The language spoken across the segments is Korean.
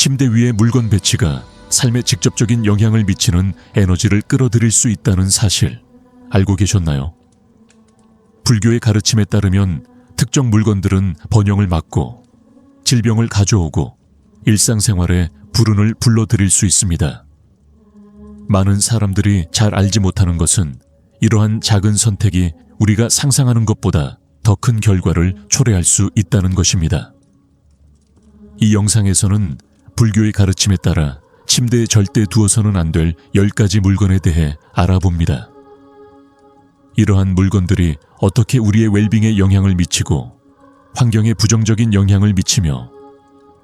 침대 위의 물건 배치가 삶에 직접적인 영향을 미치는 에너지를 끌어들일 수 있다는 사실 알고 계셨나요? 불교의 가르침에 따르면 특정 물건들은 번영을 막고 질병을 가져오고 일상생활에 불운을 불러들일 수 있습니다. 많은 사람들이 잘 알지 못하는 것은 이러한 작은 선택이 우리가 상상하는 것보다 더 큰 결과를 초래할 수 있다는 것입니다. 이 영상에서는 불교의 가르침에 따라 침대에 절대 두어서는 안 될 10가지 물건에 대해 알아봅니다. 이러한 물건들이 어떻게 우리의 웰빙에 영향을 미치고 환경에 부정적인 영향을 미치며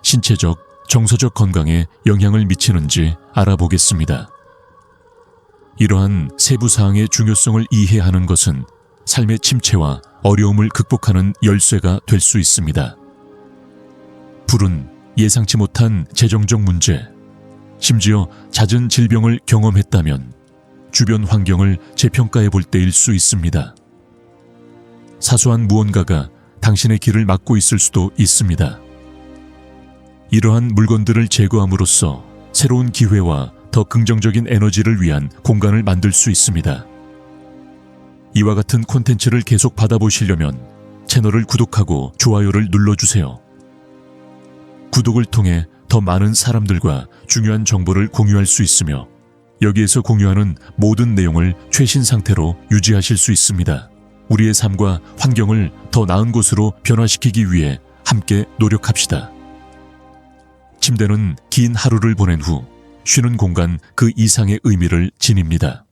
신체적, 정서적 건강에 영향을 미치는지 알아보겠습니다. 이러한 세부 사항의 중요성을 이해하는 것은 삶의 침체와 어려움을 극복하는 열쇠가 될 수 있습니다. 불은 예상치 못한 재정적 문제, 심지어 잦은 질병을 경험했다면 주변 환경을 재평가해 볼 때일 수 있습니다. 사소한 무언가가 당신의 길을 막고 있을 수도 있습니다. 이러한 물건들을 제거함으로써 새로운 기회와 더 긍정적인 에너지를 위한 공간을 만들 수 있습니다. 이와 같은 콘텐츠를 계속 받아보시려면 채널을 구독하고 좋아요를 눌러주세요. 구독을 통해 더 많은 사람들과 중요한 정보를 공유할 수 있으며 여기에서 공유하는 모든 내용을 최신 상태로 유지하실 수 있습니다. 우리의 삶과 환경을 더 나은 곳으로 변화시키기 위해 함께 노력합시다. 침대는 긴 하루를 보낸 후 쉬는 공간 그 이상의 의미를 지닙니다.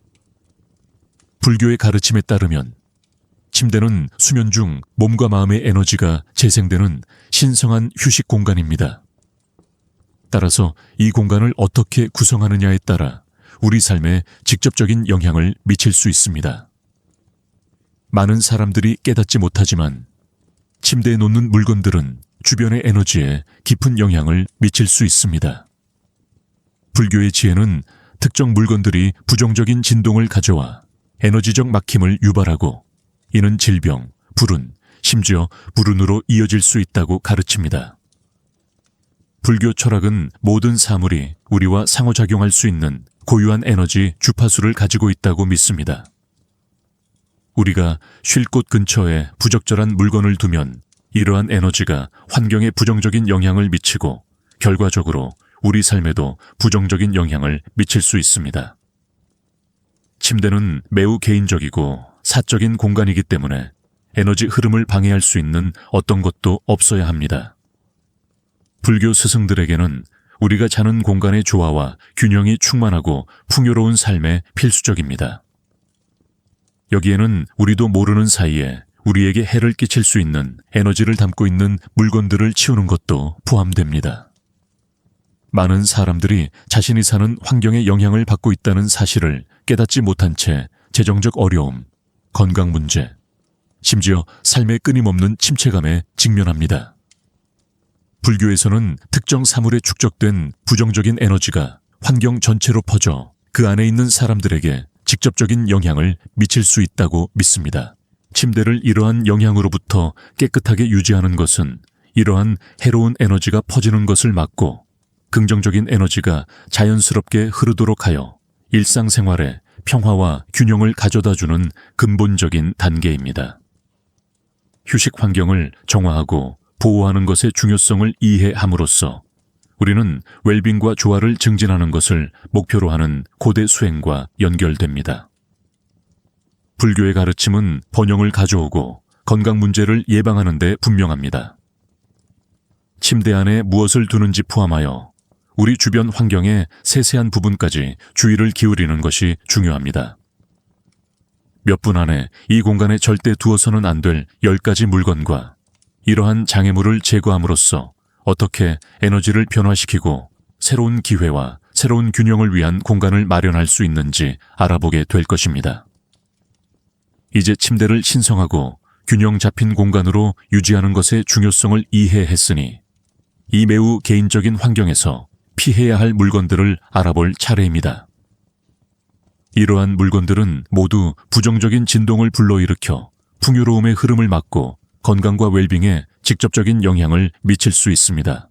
불교의 가르침에 따르면 침대는 수면 중 몸과 마음의 에너지가 재생되는 신성한 휴식 공간입니다. 따라서 이 공간을 어떻게 구성하느냐에 따라 우리 삶에 직접적인 영향을 미칠 수 있습니다. 많은 사람들이 깨닫지 못하지만 침대에 놓는 물건들은 주변의 에너지에 깊은 영향을 미칠 수 있습니다. 불교의 지혜는 특정 물건들이 부정적인 진동을 가져와 에너지적 막힘을 유발하고 이는 질병, 불운, 심지어 불운으로 이어질 수 있다고 가르칩니다. 불교 철학은 모든 사물이 우리와 상호작용할 수 있는 고유한 에너지 주파수를 가지고 있다고 믿습니다. 우리가 쉴 곳 근처에 부적절한 물건을 두면 이러한 에너지가 환경에 부정적인 영향을 미치고 결과적으로 우리 삶에도 부정적인 영향을 미칠 수 있습니다. 침대는 매우 개인적이고 사적인 공간이기 때문에 에너지 흐름을 방해할 수 있는 어떤 것도 없어야 합니다. 불교 스승들에게는 우리가 자는 공간의 조화와 균형이 충만하고 풍요로운 삶에 필수적입니다. 여기에는 우리도 모르는 사이에 우리에게 해를 끼칠 수 있는 에너지를 담고 있는 물건들을 치우는 것도 포함됩니다. 많은 사람들이 자신이 사는 환경에 영향을 받고 있다는 사실을 깨닫지 못한 채 재정적 어려움, 건강 문제, 심지어 삶의 끊임없는 침체감에 직면합니다. 불교에서는 특정 사물에 축적된 부정적인 에너지가 환경 전체로 퍼져 그 안에 있는 사람들에게 직접적인 영향을 미칠 수 있다고 믿습니다. 침대를 이러한 영향으로부터 깨끗하게 유지하는 것은 이러한 해로운 에너지가 퍼지는 것을 막고 긍정적인 에너지가 자연스럽게 흐르도록 하여 일상생활에 평화와 균형을 가져다주는 근본적인 단계입니다. 휴식 환경을 정화하고 보호하는 것의 중요성을 이해함으로써 우리는 웰빙과 조화를 증진하는 것을 목표로 하는 고대 수행과 연결됩니다. 불교의 가르침은 번영을 가져오고 건강 문제를 예방하는 데 분명합니다. 침대 안에 무엇을 두는지 포함하여 우리 주변 환경의 세세한 부분까지 주의를 기울이는 것이 중요합니다. 몇 분 안에 이 공간에 절대 두어서는 안 될 10가지 물건과 이러한 장애물을 제거함으로써 어떻게 에너지를 변화시키고 새로운 기회와 새로운 균형을 위한 공간을 마련할 수 있는지 알아보게 될 것입니다. 이제 침대를 신성하고 균형 잡힌 공간으로 유지하는 것의 중요성을 이해했으니 이 매우 개인적인 환경에서 피해야 할 물건들을 알아볼 차례입니다. 이러한 물건들은 모두 부정적인 진동을 불러일으켜 풍요로움의 흐름을 막고 건강과 웰빙에 직접적인 영향을 미칠 수 있습니다.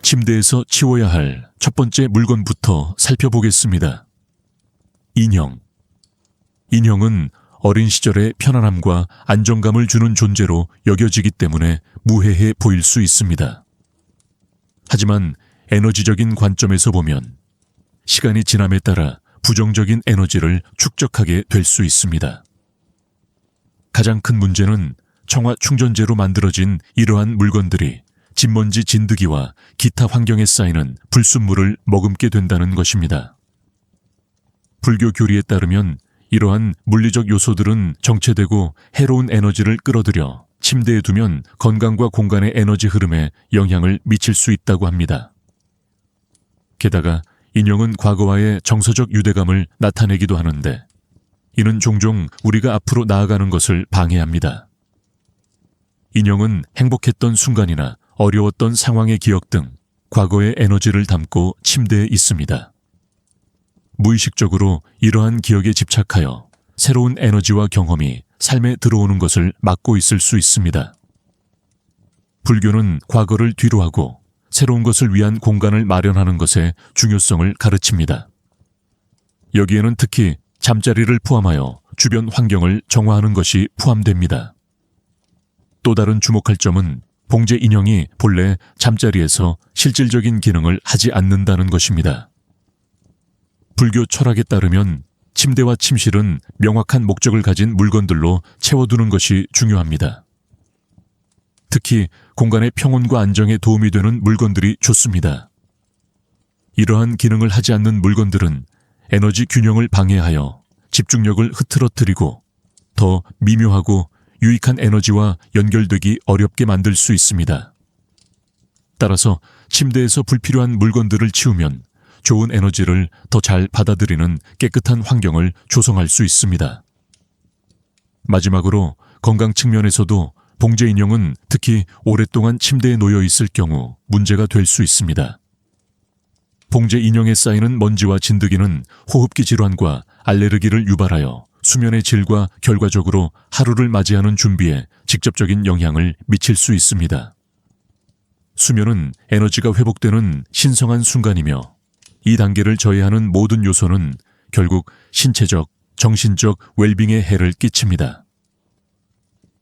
침대에서 치워야 할 첫 번째 물건부터 살펴보겠습니다. 인형. 인형은 어린 시절의 편안함과 안정감을 주는 존재로 여겨지기 때문에 무해해 보일 수 있습니다. 하지만 에너지적인 관점에서 보면 시간이 지남에 따라 부정적인 에너지를 축적하게 될 수 있습니다. 가장 큰 문제는 청화 충전재로 만들어진 이러한 물건들이 진먼지 진드기와 기타 환경에 쌓이는 불순물을 머금게 된다는 것입니다. 불교 교리에 따르면 이러한 물리적 요소들은 정체되고 해로운 에너지를 끌어들여 침대에 두면 건강과 공간의 에너지 흐름에 영향을 미칠 수 있다고 합니다. 게다가 인형은 과거와의 정서적 유대감을 나타내기도 하는데 이는 종종 우리가 앞으로 나아가는 것을 방해합니다. 인형은 행복했던 순간이나 어려웠던 상황의 기억 등 과거의 에너지를 담고 침대에 있습니다. 무의식적으로 이러한 기억에 집착하여 새로운 에너지와 경험이 삶에 들어오는 것을 막고 있을 수 있습니다. 불교는 과거를 뒤로하고 새로운 것을 위한 공간을 마련하는 것의 중요성을 가르칩니다. 여기에는 특히 잠자리를 포함하여 주변 환경을 정화하는 것이 포함됩니다. 또 다른 주목할 점은 봉제 인형이 본래 잠자리에서 실질적인 기능을 하지 않는다는 것입니다. 불교 철학에 따르면 침대와 침실은 명확한 목적을 가진 물건들로 채워두는 것이 중요합니다. 특히 공간의 평온과 안정에 도움이 되는 물건들이 좋습니다. 이러한 기능을 하지 않는 물건들은 에너지 균형을 방해하여 집중력을 흐트러뜨리고 더 미묘하고 유익한 에너지와 연결되기 어렵게 만들 수 있습니다. 따라서 침대에서 불필요한 물건들을 치우면 좋은 에너지를 더 잘 받아들이는 깨끗한 환경을 조성할 수 있습니다. 마지막으로 건강 측면에서도 봉제 인형은 특히 오랫동안 침대에 놓여 있을 경우 문제가 될 수 있습니다. 봉제 인형에 쌓이는 먼지와 진드기는 호흡기 질환과 알레르기를 유발하여 수면의 질과 결과적으로 하루를 맞이하는 준비에 직접적인 영향을 미칠 수 있습니다. 수면은 에너지가 회복되는 신성한 순간이며 이 단계를 저해하는 모든 요소는 결국 신체적, 정신적 웰빙에 해를 끼칩니다.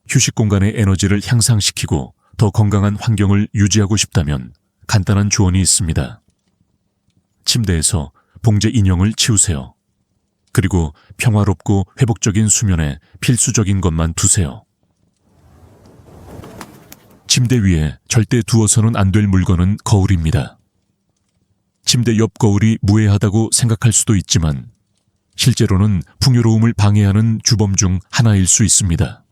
휴식 공간의 에너지를 향상시키고 더 건강한 환경을 유지하고 싶다면 간단한 조언이 있습니다. 침대에서 봉제 인형을 치우세요. 그리고 평화롭고 회복적인 수면에 필수적인 것만 두세요. 침대 위에 절대 두어서는 안 될 물건은 거울입니다. 침대 옆 거울이 무해하다고 생각할 수도 있지만 실제로는 풍요로움을 방해하는 주범 중 하나일 수 있습니다.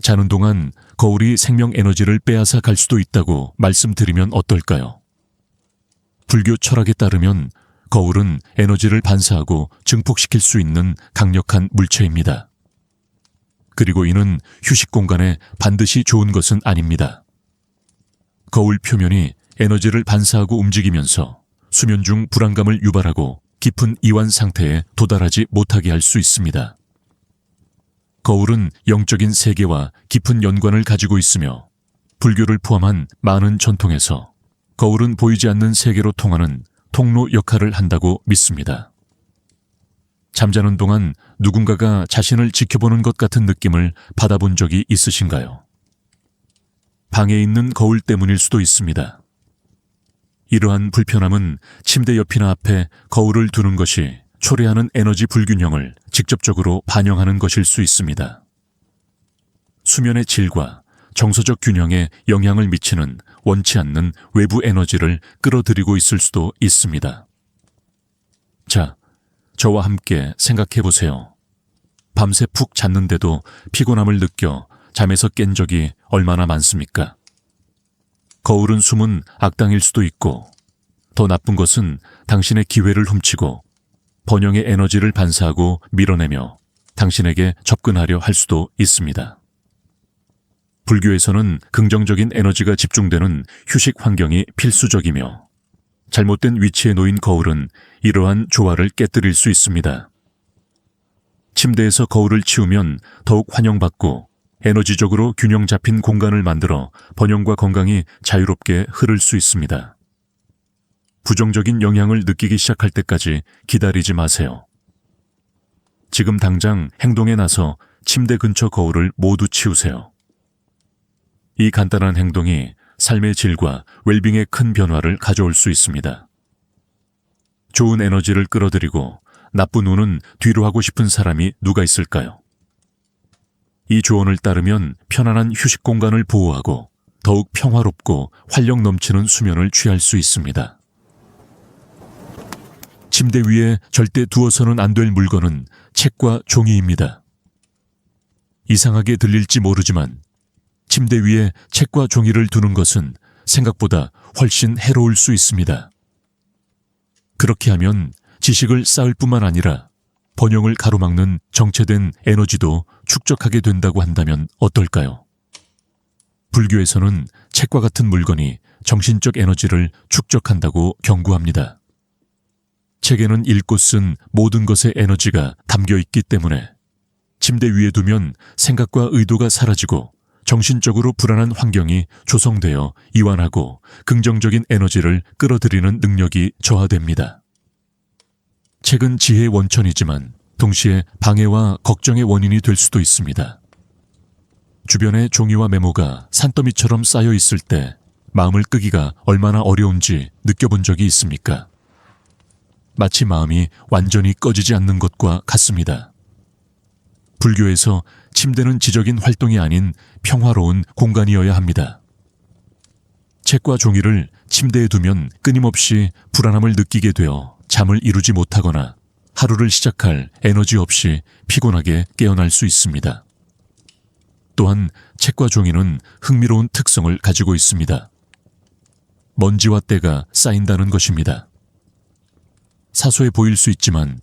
자는 동안 거울이 생명 에너지를 빼앗아 갈 수도 있다고 말씀드리면 어떨까요? 불교 철학에 따르면 거울은 에너지를 반사하고 증폭시킬 수 있는 강력한 물체입니다. 그리고 이는 휴식 공간에 반드시 좋은 것은 아닙니다. 거울 표면이 에너지를 반사하고 움직이면서 수면 중 불안감을 유발하고 깊은 이완 상태에 도달하지 못하게 할 수 있습니다. 거울은 영적인 세계와 깊은 연관을 가지고 있으며 불교를 포함한 많은 전통에서 거울은 보이지 않는 세계로 통하는 통로 역할을 한다고 믿습니다. 잠자는 동안 누군가가 자신을 지켜보는 것 같은 느낌을 받아본 적이 있으신가요? 방에 있는 거울 때문일 수도 있습니다. 이러한 불편함은 침대 옆이나 앞에 거울을 두는 것이 초래하는 에너지 불균형을 직접적으로 반영하는 것일 수 있습니다. 수면의 질과 정서적 균형에 영향을 미치는 원치 않는 외부 에너지를 끌어들이고 있을 수도 있습니다. 자, 저와 함께 생각해 보세요. 밤새 푹 잤는데도 피곤함을 느껴 잠에서 깬 적이 얼마나 많습니까? 거울은 숨은 악당일 수도 있고 더 나쁜 것은 당신의 기회를 훔치고 번영의 에너지를 반사하고 밀어내며 당신에게 접근하려 할 수도 있습니다. 불교에서는 긍정적인 에너지가 집중되는 휴식 환경이 필수적이며 잘못된 위치에 놓인 거울은 이러한 조화를 깨뜨릴 수 있습니다. 침대에서 거울을 치우면 더욱 환영받고 에너지적으로 균형 잡힌 공간을 만들어 번영과 건강이 자유롭게 흐를 수 있습니다. 부정적인 영향을 느끼기 시작할 때까지 기다리지 마세요. 지금 당장 행동에 나서 침대 근처 거울을 모두 치우세요. 이 간단한 행동이 삶의 질과 웰빙에 큰 변화를 가져올 수 있습니다. 좋은 에너지를 끌어들이고 나쁜 운은 뒤로 하고 싶은 사람이 누가 있을까요? 이 조언을 따르면 편안한 휴식 공간을 보호하고 더욱 평화롭고 활력 넘치는 수면을 취할 수 있습니다. 침대 위에 절대 두어서는 안 될 물건은 책과 종이입니다. 이상하게 들릴지 모르지만 침대 위에 책과 종이를 두는 것은 생각보다 훨씬 해로울 수 있습니다. 그렇게 하면 지식을 쌓을 뿐만 아니라 번영을 가로막는 정체된 에너지도 축적하게 된다고 한다면 어떨까요? 불교에서는 책과 같은 물건이 정신적 에너지를 축적한다고 경고합니다. 책에는 읽고 쓴 모든 것의 에너지가 담겨 있기 때문에 침대 위에 두면 생각과 의도가 사라지고 정신적으로 불안한 환경이 조성되어 이완하고 긍정적인 에너지를 끌어들이는 능력이 저하됩니다. 책은 지혜의 원천이지만 동시에 방해와 걱정의 원인이 될 수도 있습니다. 주변에 종이와 메모가 산더미처럼 쌓여 있을 때 마음을 끄기가 얼마나 어려운지 느껴본 적이 있습니까? 마치 마음이 완전히 꺼지지 않는 것과 같습니다. 불교에서 침대는 지적인 활동이 아닌 평화로운 공간이어야 합니다. 책과 종이를 침대에 두면 끊임없이 불안함을 느끼게 되어 잠을 이루지 못하거나 하루를 시작할 에너지 없이 피곤하게 깨어날 수 있습니다. 또한 책과 종이는 흥미로운 특성을 가지고 있습니다. 먼지와 때가 쌓인다는 것입니다. 사소해 보일 수 있지만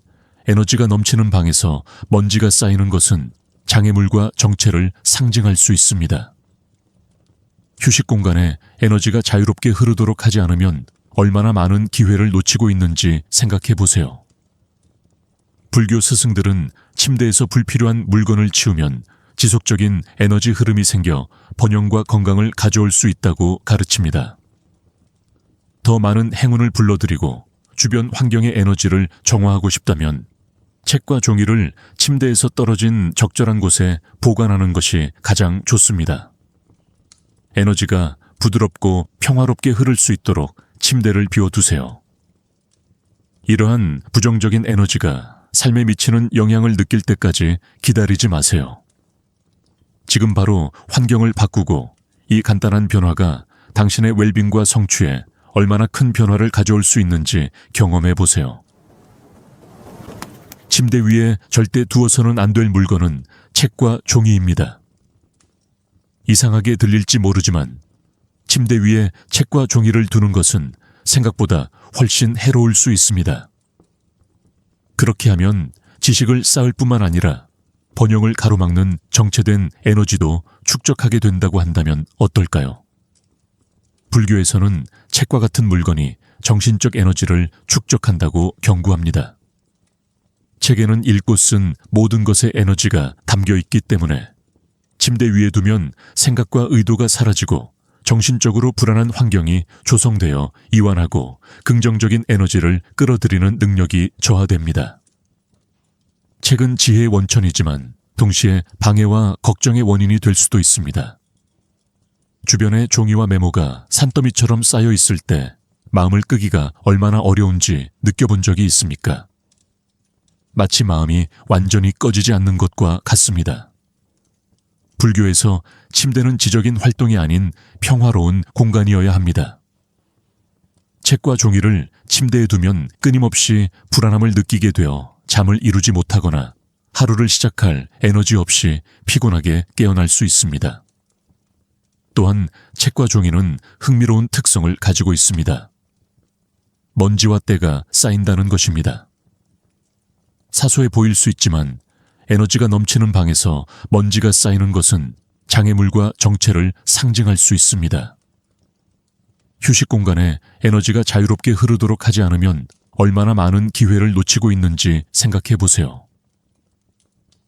에너지가 넘치는 방에서 먼지가 쌓이는 것은 장애물과 정체를 상징할 수 있습니다. 휴식 공간에 에너지가 자유롭게 흐르도록 하지 않으면 얼마나 많은 기회를 놓치고 있는지 생각해 보세요. 불교 스승들은 침대에서 불필요한 물건을 치우면 지속적인 에너지 흐름이 생겨 번영과 건강을 가져올 수 있다고 가르칩니다. 더 많은 행운을 불러들이고 주변 환경의 에너지를 정화하고 싶다면 책과 종이를 침대에서 떨어진 적절한 곳에 보관하는 것이 가장 좋습니다. 에너지가 부드럽고 평화롭게 흐를 수 있도록 침대를 비워두세요. 이러한 부정적인 에너지가 삶에 미치는 영향을 느낄 때까지 기다리지 마세요. 지금 바로 환경을 바꾸고 이 간단한 변화가 당신의 웰빙과 성취에 얼마나 큰 변화를 가져올 수 있는지 경험해 보세요. 침대 위에 절대 두어서는 안 될 물건은 책과 종이입니다. 이상하게 들릴지 모르지만 침대 위에 책과 종이를 두는 것은 생각보다 훨씬 해로울 수 있습니다. 그렇게 하면 지식을 쌓을 뿐만 아니라 번영을 가로막는 정체된 에너지도 축적하게 된다고 한다면 어떨까요? 불교에서는 책과 같은 물건이 정신적 에너지를 축적한다고 경고합니다. 책에는 읽고 쓴 모든 것의 에너지가 담겨 있기 때문에 침대 위에 두면 생각과 의도가 사라지고 정신적으로 불안한 환경이 조성되어 이완하고 긍정적인 에너지를 끌어들이는 능력이 저하됩니다. 책은 지혜의 원천이지만 동시에 방해와 걱정의 원인이 될 수도 있습니다. 주변에 종이와 메모가 산더미처럼 쌓여 있을 때 마음을 끄기가 얼마나 어려운지 느껴본 적이 있습니까? 마치 마음이 완전히 꺼지지 않는 것과 같습니다. 불교에서 침대는 지적인 활동이 아닌 평화로운 공간이어야 합니다. 책과 종이를 침대에 두면 끊임없이 불안함을 느끼게 되어 잠을 이루지 못하거나 하루를 시작할 에너지 없이 피곤하게 깨어날 수 있습니다. 또한 책과 종이는 흥미로운 특성을 가지고 있습니다. 먼지와 때가 쌓인다는 것입니다. 사소해 보일 수 있지만 에너지가 넘치는 방에서 먼지가 쌓이는 것은 장애물과 정체를 상징할 수 있습니다. 휴식 공간에 에너지가 자유롭게 흐르도록 하지 않으면 얼마나 많은 기회를 놓치고 있는지 생각해 보세요.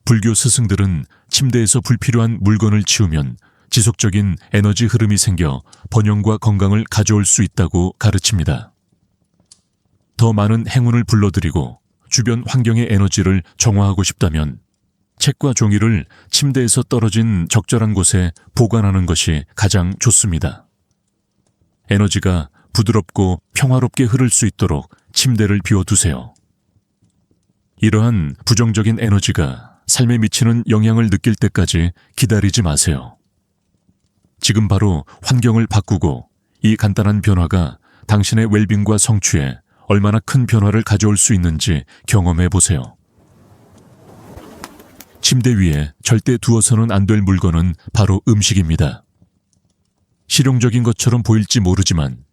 불교 스승들은 침대에서 불필요한 물건을 치우면 지속적인 에너지 흐름이 생겨 번영과 건강을 가져올 수 있다고 가르칩니다. 더 많은 행운을 불러들이고 주변 환경의 에너지를 정화하고 싶다면 책과 종이를 침대에서 떨어진 적절한 곳에 보관하는 것이 가장 좋습니다. 에너지가 부드럽고 평화롭게 흐를 수 있도록 침대를 비워두세요. 이러한 부정적인 에너지가 삶에 미치는 영향을 느낄 때까지 기다리지 마세요. 지금 바로 환경을 바꾸고 이 간단한 변화가 당신의 웰빙과 성취에 얼마나 큰 변화를 가져올 수 있는지 경험해 보세요. 침대 위에 절대 두어서는 안 될 물건은 바로 음식입니다. 실용적인 것처럼 보일지 모르지만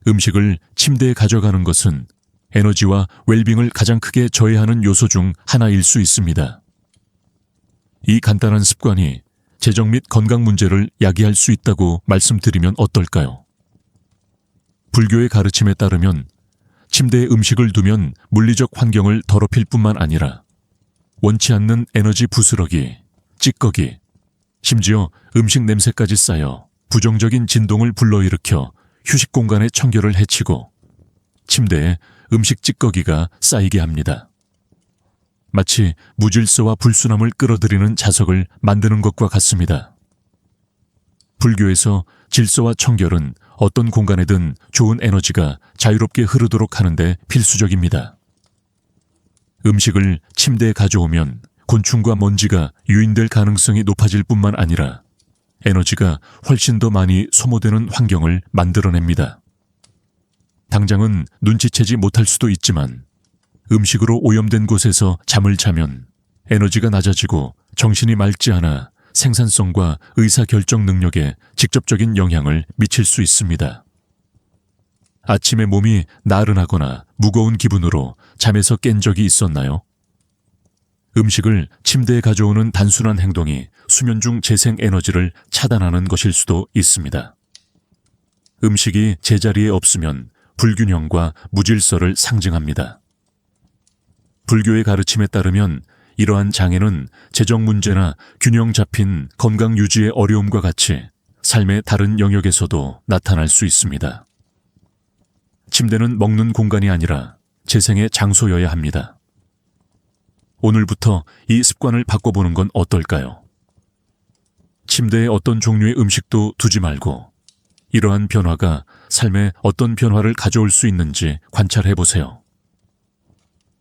음식을 침대에 가져가는 것은 에너지와 웰빙을 가장 크게 저해하는 요소 중 하나일 수 있습니다. 이 간단한 습관이 재정 및 건강 문제를 야기할 수 있다고 말씀드리면 어떨까요? 불교의 가르침에 따르면 침대에 음식을 두면 물리적 환경을 더럽힐 뿐만 아니라 원치 않는 에너지 부스러기, 찌꺼기, 심지어 음식 냄새까지 쌓여 부정적인 진동을 불러일으켜 휴식 공간의 청결을 해치고 침대에 음식 찌꺼기가 쌓이게 합니다. 마치 무질서와 불순함을 끌어들이는 자석을 만드는 것과 같습니다. 불교에서 질서와 청결은 어떤 공간에든 좋은 에너지가 자유롭게 흐르도록 하는데 필수적입니다. 음식을 침대에 가져오면 곤충과 먼지가 유인될 가능성이 높아질 뿐만 아니라 에너지가 훨씬 더 많이 소모되는 환경을 만들어냅니다. 당장은 눈치채지 못할 수도 있지만 음식으로 오염된 곳에서 잠을 자면 에너지가 낮아지고 정신이 맑지 않아 생산성과 의사결정 능력에 직접적인 영향을 미칠 수 있습니다. 아침에 몸이 나른하거나 무거운 기분으로 잠에서 깬 적이 있었나요? 음식을 침대에 가져오는 단순한 행동이 수면 중 재생 에너지를 차단하는 것일 수도 있습니다. 음식이 제자리에 없으면 불균형과 무질서를 상징합니다. 불교의 가르침에 따르면 이러한 장애는 재정 문제나 균형 잡힌 건강 유지의 어려움과 같이 삶의 다른 영역에서도 나타날 수 있습니다. 침대는 먹는 공간이 아니라 재생의 장소여야 합니다. 오늘부터 이 습관을 바꿔보는 건 어떨까요? 침대에 어떤 종류의 음식도 두지 말고 이러한 변화가 삶에 어떤 변화를 가져올 수 있는지 관찰해 보세요.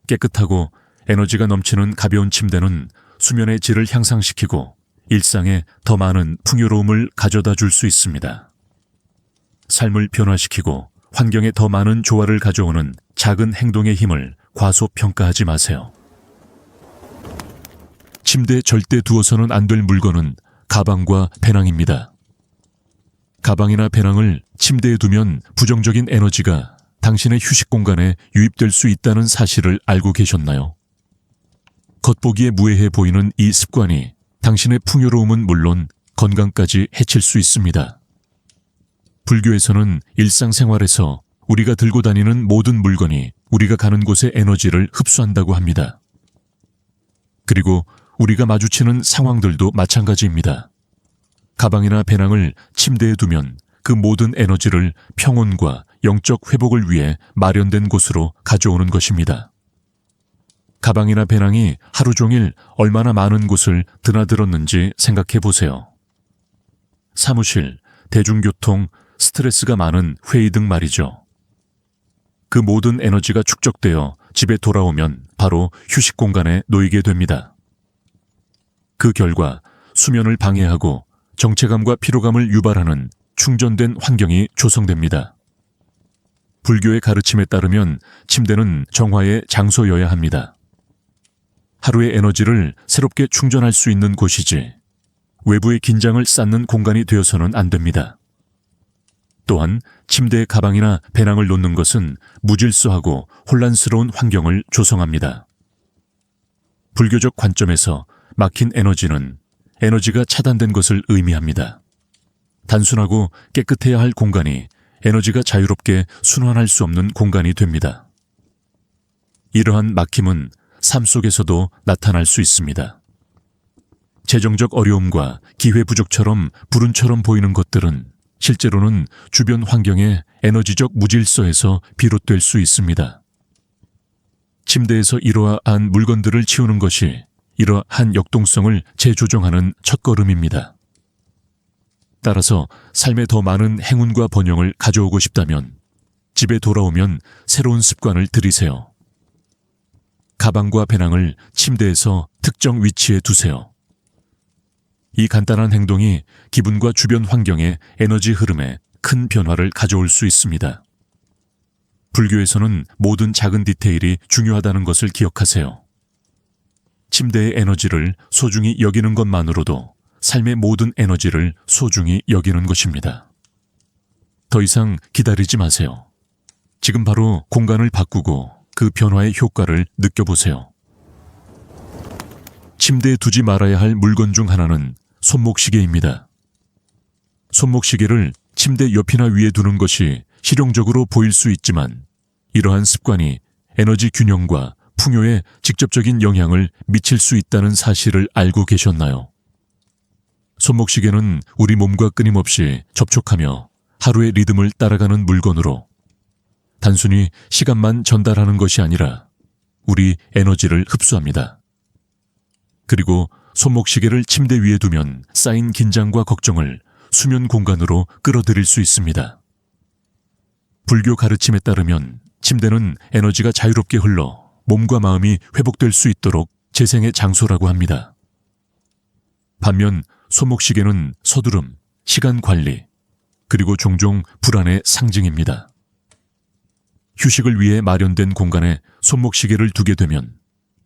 깨끗하고 에너지가 넘치는 가벼운 침대는 수면의 질을 향상시키고 일상에 더 많은 풍요로움을 가져다 줄 수 있습니다. 삶을 변화시키고 환경에 더 많은 조화를 가져오는 작은 행동의 힘을 과소평가하지 마세요. 침대에 절대 두어서는 안 될 물건은 가방과 배낭입니다. 가방이나 배낭을 침대에 두면 부정적인 에너지가 당신의 휴식 공간에 유입될 수 있다는 사실을 알고 계셨나요? 겉보기에 무해해 보이는 이 습관이 당신의 풍요로움은 물론 건강까지 해칠 수 있습니다. 불교에서는 일상생활에서 우리가 들고 다니는 모든 물건이 우리가 가는 곳의 에너지를 흡수한다고 합니다. 그리고 우리가 마주치는 상황들도 마찬가지입니다. 가방이나 배낭을 침대에 두면 그 모든 에너지를 평온과 영적 회복을 위해 마련된 곳으로 가져오는 것입니다. 가방이나 배낭이 하루 종일 얼마나 많은 곳을 드나들었는지 생각해 보세요. 사무실, 대중교통, 스트레스가 많은 회의 등 말이죠. 그 모든 에너지가 축적되어 집에 돌아오면 바로 휴식 공간에 놓이게 됩니다. 그 결과 수면을 방해하고 정체감과 피로감을 유발하는 충전된 환경이 조성됩니다. 불교의 가르침에 따르면 침대는 정화의 장소여야 합니다. 하루의 에너지를 새롭게 충전할 수 있는 곳이지 외부의 긴장을 쌓는 공간이 되어서는 안 됩니다. 또한 침대에 가방이나 배낭을 놓는 것은 무질서하고 혼란스러운 환경을 조성합니다. 불교적 관점에서 막힌 에너지는 에너지가 차단된 것을 의미합니다. 단순하고 깨끗해야 할 공간이 에너지가 자유롭게 순환할 수 없는 공간이 됩니다. 이러한 막힘은 삶 속에서도 나타날 수 있습니다. 재정적 어려움과 기회 부족처럼 불운처럼 보이는 것들은 실제로는 주변 환경의 에너지적 무질서에서 비롯될 수 있습니다. 침대에서 이러한 물건들을 치우는 것이 이러한 역동성을 재조정하는 첫걸음입니다. 따라서 삶에 더 많은 행운과 번영을 가져오고 싶다면 집에 돌아오면 새로운 습관을 들이세요. 가방과 배낭을 침대에서 특정 위치에 두세요. 이 간단한 행동이 기분과 주변 환경의 에너지 흐름에 큰 변화를 가져올 수 있습니다. 불교에서는 모든 작은 디테일이 중요하다는 것을 기억하세요. 침대의 에너지를 소중히 여기는 것만으로도 삶의 모든 에너지를 소중히 여기는 것입니다. 더 이상 기다리지 마세요. 지금 바로 공간을 바꾸고 그 변화의 효과를 느껴보세요. 침대에 두지 말아야 할 물건 중 하나는 손목시계입니다. 손목시계를 침대 옆이나 위에 두는 것이 실용적으로 보일 수 있지만 이러한 습관이 에너지 균형과 풍요에 직접적인 영향을 미칠 수 있다는 사실을 알고 계셨나요? 손목시계는 우리 몸과 끊임없이 접촉하며 하루의 리듬을 따라가는 물건으로 단순히 시간만 전달하는 것이 아니라 우리 에너지를 흡수합니다. 그리고 손목시계를 침대 위에 두면 쌓인 긴장과 걱정을 수면 공간으로 끌어들일 수 있습니다. 불교 가르침에 따르면 침대는 에너지가 자유롭게 흘러 몸과 마음이 회복될 수 있도록 재생의 장소라고 합니다. 반면 손목시계는 서두름, 시간 관리, 그리고 종종 불안의 상징입니다. 휴식을 위해 마련된 공간에 손목시계를 두게 되면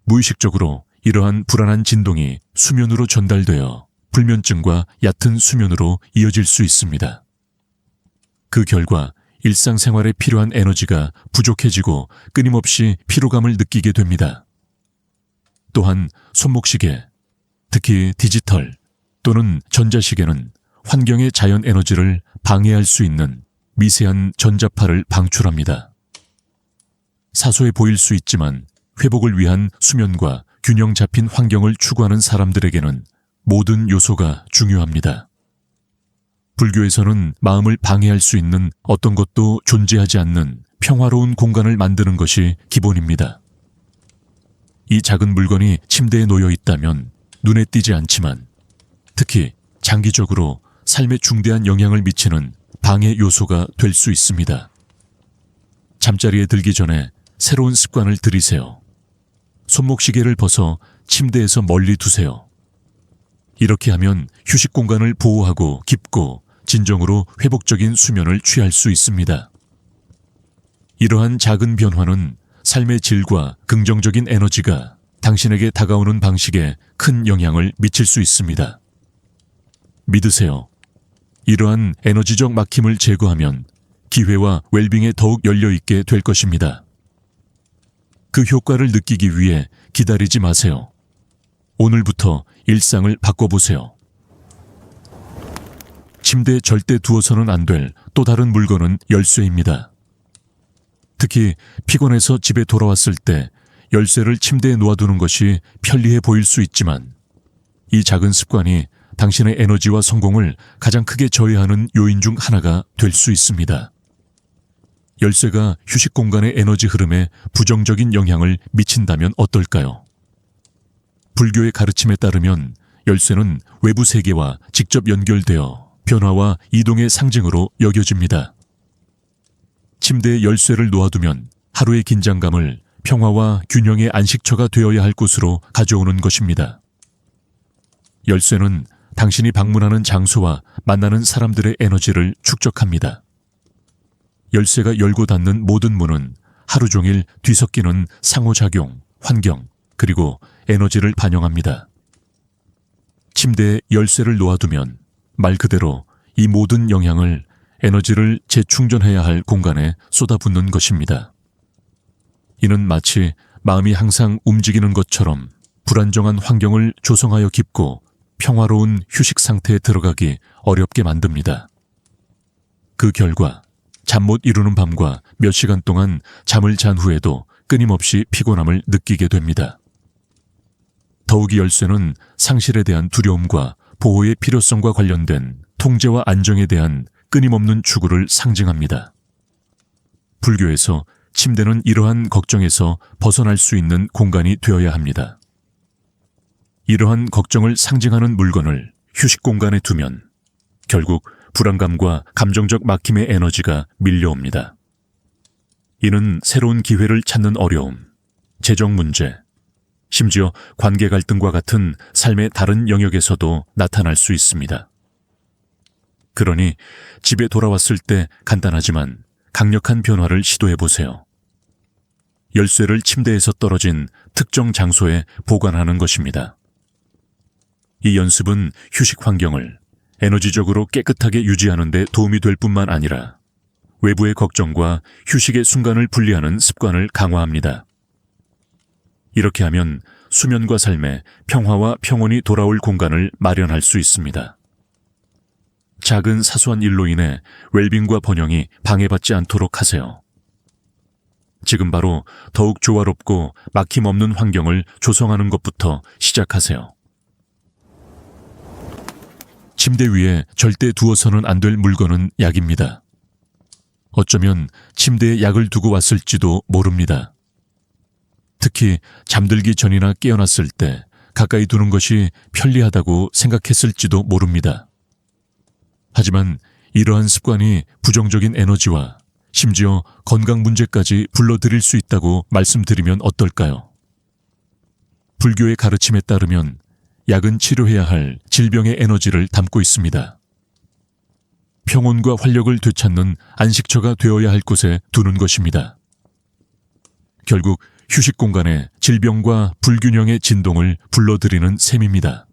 무의식적으로 이러한 불안한 진동이 수면으로 전달되어 불면증과 얕은 수면으로 이어질 수 있습니다. 그 결과 일상생활에 필요한 에너지가 부족해지고 끊임없이 피로감을 느끼게 됩니다. 또한 손목시계, 특히 디지털 또는 전자시계는 환경의 자연 에너지를 방해할 수 있는 미세한 전자파를 방출합니다. 사소해 보일 수 있지만 회복을 위한 수면과 균형 잡힌 환경을 추구하는 사람들에게는 모든 요소가 중요합니다. 불교에서는 마음을 방해할 수 있는 어떤 것도 존재하지 않는 평화로운 공간을 만드는 것이 기본입니다. 이 작은 물건이 침대에 놓여 있다면 눈에 띄지 않지만 특히 장기적으로 삶에 중대한 영향을 미치는 방해 요소가 될 수 있습니다. 잠자리에 들기 전에 새로운 습관을 들이세요. 손목시계를 벗어 침대에서 멀리 두세요. 이렇게 하면 휴식 공간을 보호하고 깊고 진정으로 회복적인 수면을 취할 수 있습니다. 이러한 작은 변화는 삶의 질과 긍정적인 에너지가 당신에게 다가오는 방식에 큰 영향을 미칠 수 있습니다. 믿으세요. 이러한 에너지적 막힘을 제거하면 기회와 웰빙에 더욱 열려있게 될 것입니다. 그 효과를 느끼기 위해 기다리지 마세요. 오늘부터 일상을 바꿔보세요. 침대에 절대 두어서는 안 될 또 다른 물건은 열쇠입니다. 특히 피곤해서 집에 돌아왔을 때 열쇠를 침대에 놓아두는 것이 편리해 보일 수 있지만 이 작은 습관이 당신의 에너지와 성공을 가장 크게 저해하는 요인 중 하나가 될 수 있습니다. 열쇠가 휴식 공간의 에너지 흐름에 부정적인 영향을 미친다면 어떨까요? 불교의 가르침에 따르면 열쇠는 외부 세계와 직접 연결되어 변화와 이동의 상징으로 여겨집니다. 침대에 열쇠를 놓아두면 하루의 긴장감을 평화와 균형의 안식처가 되어야 할 곳으로 가져오는 것입니다. 열쇠는 당신이 방문하는 장소와 만나는 사람들의 에너지를 축적합니다. 열쇠가 열고 닫는 모든 문은 하루 종일 뒤섞이는 상호작용, 환경, 그리고 에너지를 반영합니다. 침대에 열쇠를 놓아두면 말 그대로 이 모든 영향을 에너지를 재충전해야 할 공간에 쏟아붓는 것입니다. 이는 마치 마음이 항상 움직이는 것처럼 불안정한 환경을 조성하여 깊고 평화로운 휴식 상태에 들어가기 어렵게 만듭니다. 그 결과 잠 못 이루는 밤과 몇 시간 동안 잠을 잔 후에도 끊임없이 피곤함을 느끼게 됩니다. 더욱이 열쇠는 상실에 대한 두려움과 보호의 필요성과 관련된 통제와 안정에 대한 끊임없는 추구를 상징합니다. 불교에서 침대는 이러한 걱정에서 벗어날 수 있는 공간이 되어야 합니다. 이러한 걱정을 상징하는 물건을 휴식 공간에 두면 결국 불안감과 감정적 막힘의 에너지가 밀려옵니다. 이는 새로운 기회를 찾는 어려움, 재정 문제, 심지어 관계 갈등과 같은 삶의 다른 영역에서도 나타날 수 있습니다. 그러니 집에 돌아왔을 때 간단하지만 강력한 변화를 시도해 보세요. 열쇠를 침대에서 떨어진 특정 장소에 보관하는 것입니다. 이 연습은 휴식 환경을 에너지적으로 깨끗하게 유지하는 데 도움이 될 뿐만 아니라 외부의 걱정과 휴식의 순간을 분리하는 습관을 강화합니다. 이렇게 하면 수면과 삶에 평화와 평온이 돌아올 공간을 마련할 수 있습니다. 작은 사소한 일로 인해 웰빙과 번영이 방해받지 않도록 하세요. 지금 바로 더욱 조화롭고 막힘없는 환경을 조성하는 것부터 시작하세요. 침대 위에 절대 두어서는 안 될 물건은 약입니다. 어쩌면 침대에 약을 두고 왔을지도 모릅니다. 특히 잠들기 전이나 깨어났을 때 가까이 두는 것이 편리하다고 생각했을지도 모릅니다. 하지만 이러한 습관이 부정적인 에너지와 심지어 건강 문제까지 불러들일 수 있다고 말씀드리면 어떨까요? 불교의 가르침에 따르면 약은 치료해야 할 질병의 에너지를 담고 있습니다. 평온과 활력을 되찾는 안식처가 되어야 할 곳에 두는 것입니다. 결국 휴식 공간에 질병과 불균형의 진동을 불러들이는 셈입니다.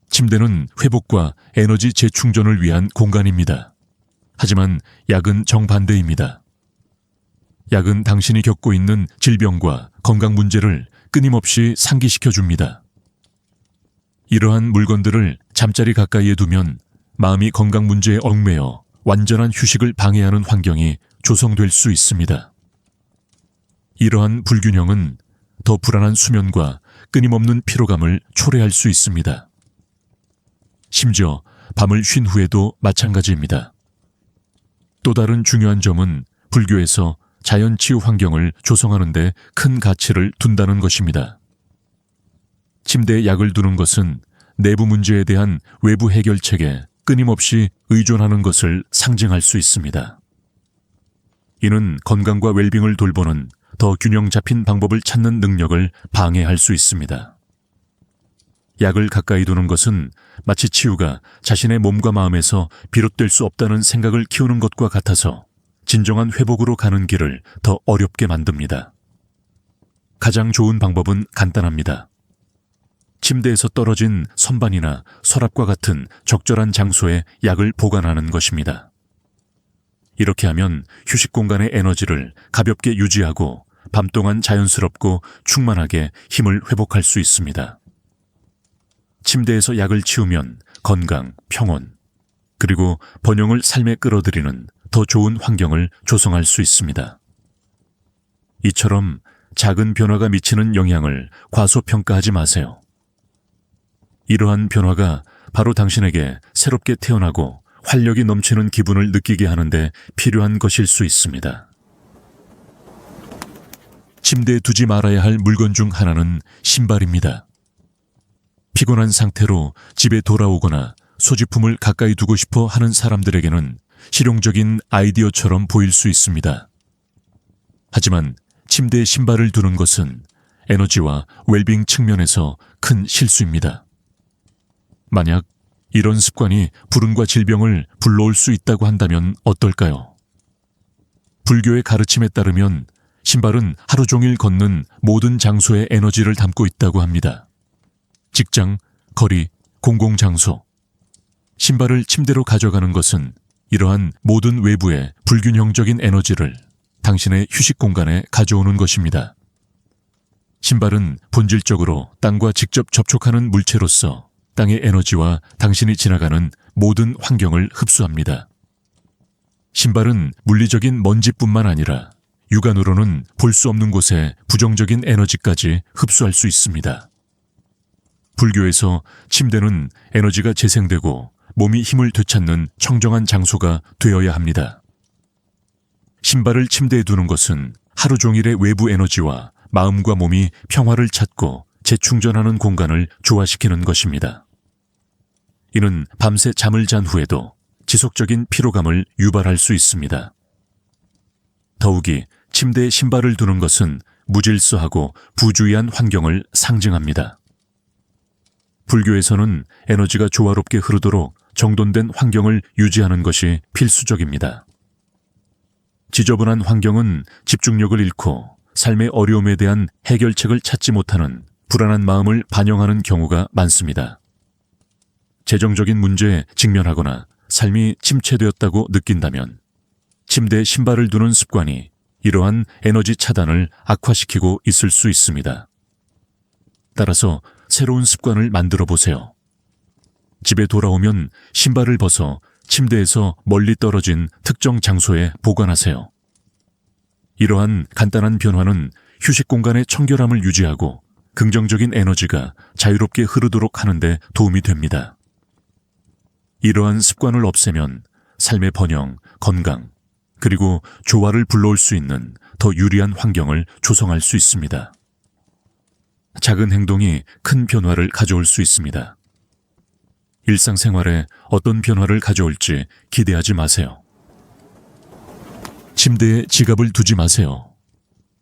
침대는 회복과 에너지 재충전을 위한 공간입니다. 하지만 약은 정반대입니다. 약은 당신이 겪고 있는 질병과 건강 문제를 끊임없이 상기시켜줍니다. 이러한 물건들을 잠자리 가까이에 두면 마음이 건강 문제에 얽매여 완전한 휴식을 방해하는 환경이 조성될 수 있습니다. 이러한 불균형은 더 불안한 수면과 끊임없는 피로감을 초래할 수 있습니다. 심지어 밤을 쉰 후에도 마찬가지입니다. 또 다른 중요한 점은 불교에서 자연치유 환경을 조성하는 데 큰 가치를 둔다는 것입니다. 침대에 약을 두는 것은 내부 문제에 대한 외부 해결책에 끊임없이 의존하는 것을 상징할 수 있습니다. 이는 건강과 웰빙을 돌보는 더 균형 잡힌 방법을 찾는 능력을 방해할 수 있습니다. 약을 가까이 두는 것은 마치 치유가 자신의 몸과 마음에서 비롯될 수 없다는 생각을 키우는 것과 같아서 진정한 회복으로 가는 길을 더 어렵게 만듭니다. 가장 좋은 방법은 간단합니다. 침대에서 떨어진 선반이나 서랍과 같은 적절한 장소에 약을 보관하는 것입니다. 이렇게 하면 휴식 공간의 에너지를 가볍게 유지하고 밤 동안 자연스럽고 충만하게 힘을 회복할 수 있습니다. 침대에서 약을 치우면 건강, 평온, 그리고 번영을 삶에 끌어들이는 더 좋은 환경을 조성할 수 있습니다. 이처럼 작은 변화가 미치는 영향을 과소평가하지 마세요. 이러한 변화가 바로 당신에게 새롭게 태어나고 활력이 넘치는 기분을 느끼게 하는데 필요한 것일 수 있습니다. 침대에 두지 말아야 할 물건 중 하나는 신발입니다. 피곤한 상태로 집에 돌아오거나 소지품을 가까이 두고 싶어 하는 사람들에게는 실용적인 아이디어처럼 보일 수 있습니다. 하지만 침대에 신발을 두는 것은 에너지와 웰빙 측면에서 큰 실수입니다. 만약 이런 습관이 불운과 질병을 불러올 수 있다고 한다면 어떨까요? 불교의 가르침에 따르면 신발은 하루 종일 걷는 모든 장소에 에너지를 담고 있다고 합니다. 직장, 거리, 공공장소. 신발을 침대로 가져가는 것은 이러한 모든 외부의 불균형적인 에너지를 당신의 휴식 공간에 가져오는 것입니다. 신발은 본질적으로 땅과 직접 접촉하는 물체로서 땅의 에너지와 당신이 지나가는 모든 환경을 흡수합니다. 신발은 물리적인 먼지뿐만 아니라 육안으로는 볼 수 없는 곳에 부정적인 에너지까지 흡수할 수 있습니다. 불교에서 침대는 에너지가 재생되고 몸이 힘을 되찾는 청정한 장소가 되어야 합니다. 신발을 침대에 두는 것은 하루 종일의 외부 에너지와 마음과 몸이 평화를 찾고 재충전하는 공간을 조화시키는 것입니다. 이는 밤새 잠을 잔 후에도 지속적인 피로감을 유발할 수 있습니다. 더욱이 침대에 신발을 두는 것은 무질서하고 부주의한 환경을 상징합니다. 불교에서는 에너지가 조화롭게 흐르도록 정돈된 환경을 유지하는 것이 필수적입니다. 지저분한 환경은 집중력을 잃고 삶의 어려움에 대한 해결책을 찾지 못하는 불안한 마음을 반영하는 경우가 많습니다. 재정적인 문제에 직면하거나 삶이 침체되었다고 느낀다면 침대에 신발을 두는 습관이 이러한 에너지 차단을 악화시키고 있을 수 있습니다. 따라서 새로운 습관을 만들어 보세요. 집에 돌아오면 신발을 벗어 침대에서 멀리 떨어진 특정 장소에 보관하세요. 이러한 간단한 변화는 휴식 공간의 청결함을 유지하고 긍정적인 에너지가 자유롭게 흐르도록 하는 데 도움이 됩니다. 이러한 습관을 없애면 삶의 번영, 건강, 그리고 조화를 불러올 수 있는 더 유리한 환경을 조성할 수 있습니다. 작은 행동이 큰 변화를 가져올 수 있습니다. 일상생활에 어떤 변화를 가져올지 기대하지 마세요. 침대에 지갑을 두지 마세요.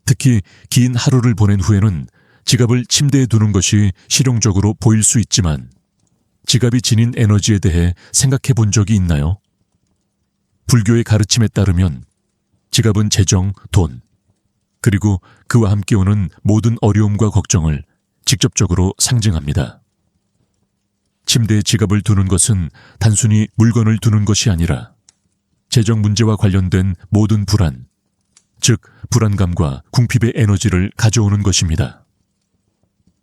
특히 긴 하루를 보낸 후에는 지갑을 침대에 두는 것이 실용적으로 보일 수 있지만 지갑이 지닌 에너지에 대해 생각해 본 적이 있나요? 불교의 가르침에 따르면 지갑은 재정, 돈, 그리고 그와 함께 오는 모든 어려움과 걱정을 직접적으로 상징합니다. 침대에 지갑을 두는 것은 단순히 물건을 두는 것이 아니라 재정 문제와 관련된 모든 불안, 즉 불안감과 궁핍의 에너지를 가져오는 것입니다.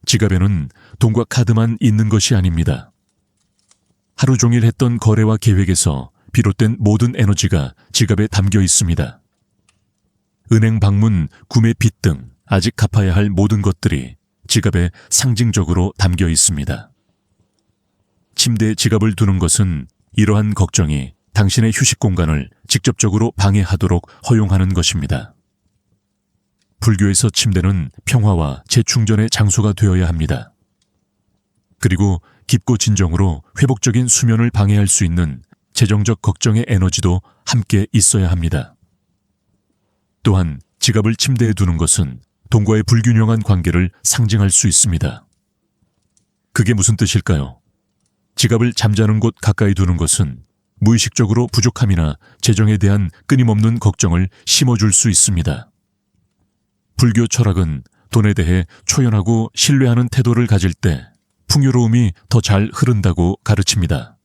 지갑에는 돈과 카드만 있는 것이 아닙니다. 하루 종일 했던 거래와 계획에서 비롯된 모든 에너지가 지갑에 담겨 있습니다. 은행 방문, 구매 빚 등 아직 갚아야 할 모든 것들이 지갑에 상징적으로 담겨 있습니다. 침대에 지갑을 두는 것은 이러한 걱정이 당신의 휴식 공간을 직접적으로 방해하도록 허용하는 것입니다. 불교에서 침대는 평화와 재충전의 장소가 되어야 합니다. 그리고 깊고 진정으로 회복적인 수면을 방해할 수 있는 재정적 걱정의 에너지도 함께 있어야 합니다. 또한 지갑을 침대에 두는 것은 돈과의 불균형한 관계를 상징할 수 있습니다. 그게 무슨 뜻일까요? 지갑을 잠자는 곳 가까이 두는 것은 무의식적으로 부족함이나 재정에 대한 끊임없는 걱정을 심어줄 수 있습니다. 불교 철학은 돈에 대해 초연하고 신뢰하는 태도를 가질 때 풍요로움이 더 잘 흐른다고 가르칩니다.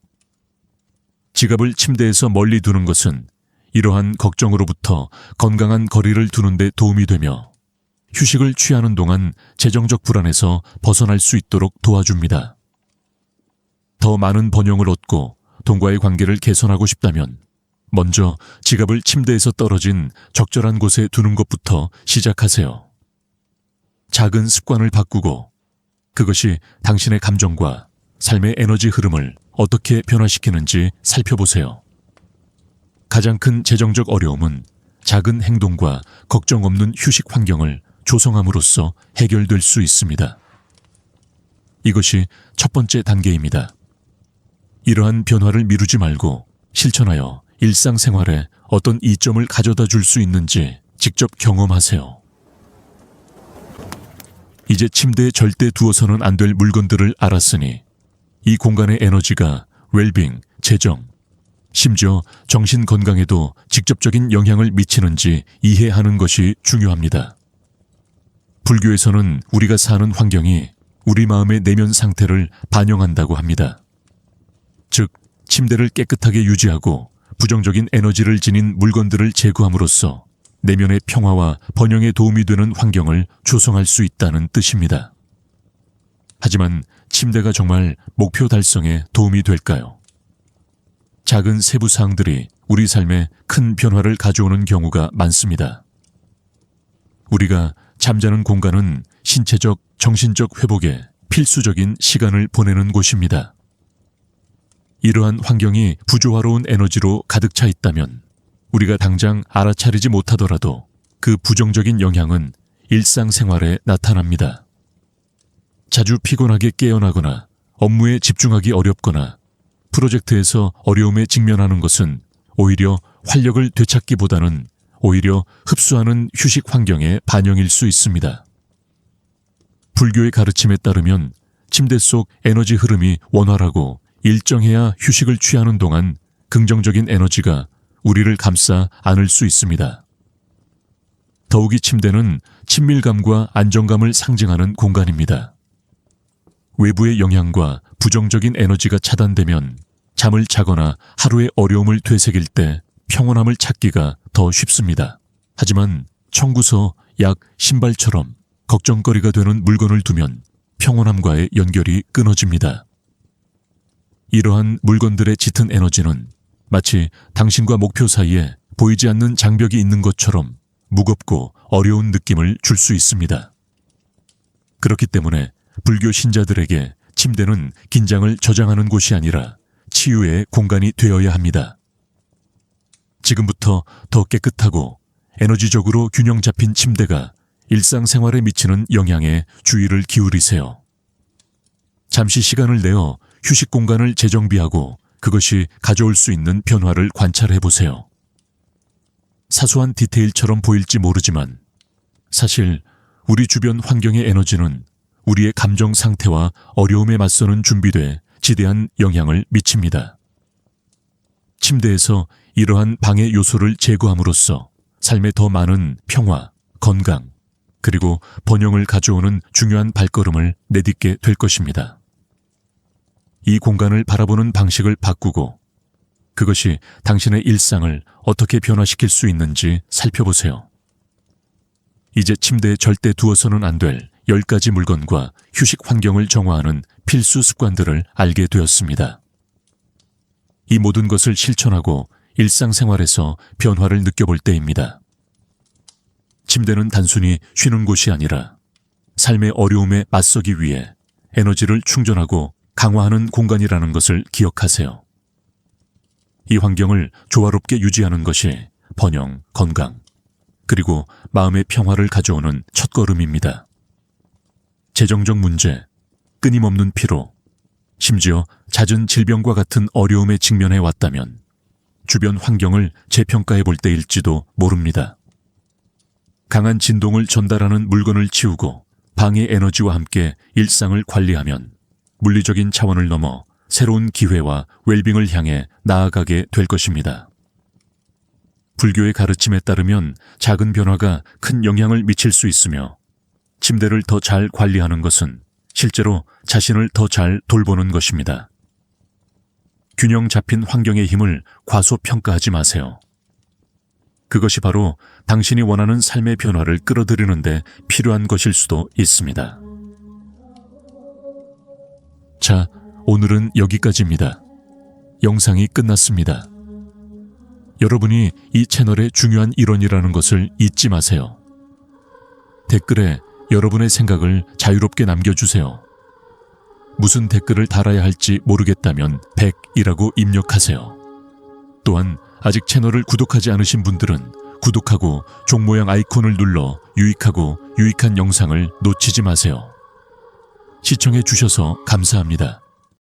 지갑을 침대에서 멀리 두는 것은 이러한 걱정으로부터 건강한 거리를 두는 데 도움이 되며 휴식을 취하는 동안 재정적 불안에서 벗어날 수 있도록 도와줍니다. 더 많은 번영을 얻고 돈과의 관계를 개선하고 싶다면 먼저 지갑을 침대에서 떨어진 적절한 곳에 두는 것부터 시작하세요. 작은 습관을 바꾸고 그것이 당신의 감정과 삶의 에너지 흐름을 어떻게 변화시키는지 살펴보세요. 가장 큰 재정적 어려움은 작은 행동과 걱정 없는 휴식 환경을 조성함으로써 해결될 수 있습니다. 이것이 첫 번째 단계입니다. 이러한 변화를 미루지 말고 실천하여 일상생활에 어떤 이점을 가져다 줄 수 있는지 직접 경험하세요. 이제 침대에 절대 두어서는 안 될 물건들을 알았으니 이 공간의 에너지가 웰빙, 재정, 심지어 정신 건강에도 직접적인 영향을 미치는지 이해하는 것이 중요합니다. 불교에서는 우리가 사는 환경이 우리 마음의 내면 상태를 반영한다고 합니다. 즉, 침대를 깨끗하게 유지하고 부정적인 에너지를 지닌 물건들을 제거함으로써 내면의 평화와 번영에 도움이 되는 환경을 조성할 수 있다는 뜻입니다. 하지만 침대가 정말 목표 달성에 도움이 될까요? 작은 세부 사항들이 우리 삶에 큰 변화를 가져오는 경우가 많습니다. 우리가 잠자는 공간은 신체적, 정신적 회복에 필수적인 시간을 보내는 곳입니다. 이러한 환경이 부조화로운 에너지로 가득 차 있다면 우리가 당장 알아차리지 못하더라도 그 부정적인 영향은 일상생활에 나타납니다. 자주 피곤하게 깨어나거나 업무에 집중하기 어렵거나 프로젝트에서 어려움에 직면하는 것은 오히려 활력을 되찾기보다는 오히려 흡수하는 휴식 환경의 반영일 수 있습니다. 불교의 가르침에 따르면 침대 속 에너지 흐름이 원활하고 일정해야 휴식을 취하는 동안 긍정적인 에너지가 우리를 감싸 안을 수 있습니다. 더욱이 침대는 친밀감과 안정감을 상징하는 공간입니다. 외부의 영향과 부정적인 에너지가 차단되면 잠을 자거나 하루의 어려움을 되새길 때 평온함을 찾기가 더 쉽습니다. 하지만 청구서, 약, 신발처럼 걱정거리가 되는 물건을 두면 평온함과의 연결이 끊어집니다. 이러한 물건들의 짙은 에너지는 마치 당신과 목표 사이에 보이지 않는 장벽이 있는 것처럼 무겁고 어려운 느낌을 줄 수 있습니다. 그렇기 때문에 불교 신자들에게 침대는 긴장을 저장하는 곳이 아니라 치유의 공간이 되어야 합니다. 지금부터 더 깨끗하고 에너지적으로 균형 잡힌 침대가 일상생활에 미치는 영향에 주의를 기울이세요. 잠시 시간을 내어 휴식 공간을 재정비하고 그것이 가져올 수 있는 변화를 관찰해 보세요. 사소한 디테일처럼 보일지 모르지만 사실 우리 주변 환경의 에너지는 우리의 감정 상태와 어려움에 맞서는 준비돼 지대한 영향을 미칩니다. 침대에서 이러한 방해 요소를 제거함으로써 삶에 더 많은 평화, 건강, 그리고 번영을 가져오는 중요한 발걸음을 내딛게 될 것입니다. 이 공간을 바라보는 방식을 바꾸고 그것이 당신의 일상을 어떻게 변화시킬 수 있는지 살펴보세요. 이제 침대에 절대 두어서는 안 될 10가지 물건과 휴식 환경을 정화하는 필수 습관들을 알게 되었습니다. 이 모든 것을 실천하고 일상생활에서 변화를 느껴볼 때입니다. 침대는 단순히 쉬는 곳이 아니라 삶의 어려움에 맞서기 위해 에너지를 충전하고 강화하는 공간이라는 것을 기억하세요. 이 환경을 조화롭게 유지하는 것이 번영, 건강, 그리고 마음의 평화를 가져오는 첫걸음입니다. 재정적 문제, 끊임없는 피로, 심지어 잦은 질병과 같은 어려움에 직면해 왔다면 주변 환경을 재평가해 볼 때일지도 모릅니다. 강한 진동을 전달하는 물건을 치우고 방해 에너지와 함께 일상을 관리하면 물리적인 차원을 넘어 새로운 기회와 웰빙을 향해 나아가게 될 것입니다. 불교의 가르침에 따르면 작은 변화가 큰 영향을 미칠 수 있으며 침대를 더 잘 관리하는 것은 실제로 자신을 더 잘 돌보는 것입니다. 균형 잡힌 환경의 힘을 과소평가하지 마세요. 그것이 바로 당신이 원하는 삶의 변화를 끌어들이는 데 필요한 것일 수도 있습니다. 자, 오늘은 여기까지입니다. 영상이 끝났습니다. 여러분이 이 채널의 중요한 일원이라는 것을 잊지 마세요. 댓글에 여러분의 생각을 자유롭게 남겨주세요. 무슨 댓글을 달아야 할지 모르겠다면 100이라고 입력하세요. 또한 아직 채널을 구독하지 않으신 분들은 구독하고 종 모양 아이콘을 눌러 유익한 영상을 놓치지 마세요. 시청해 주셔서 감사합니다.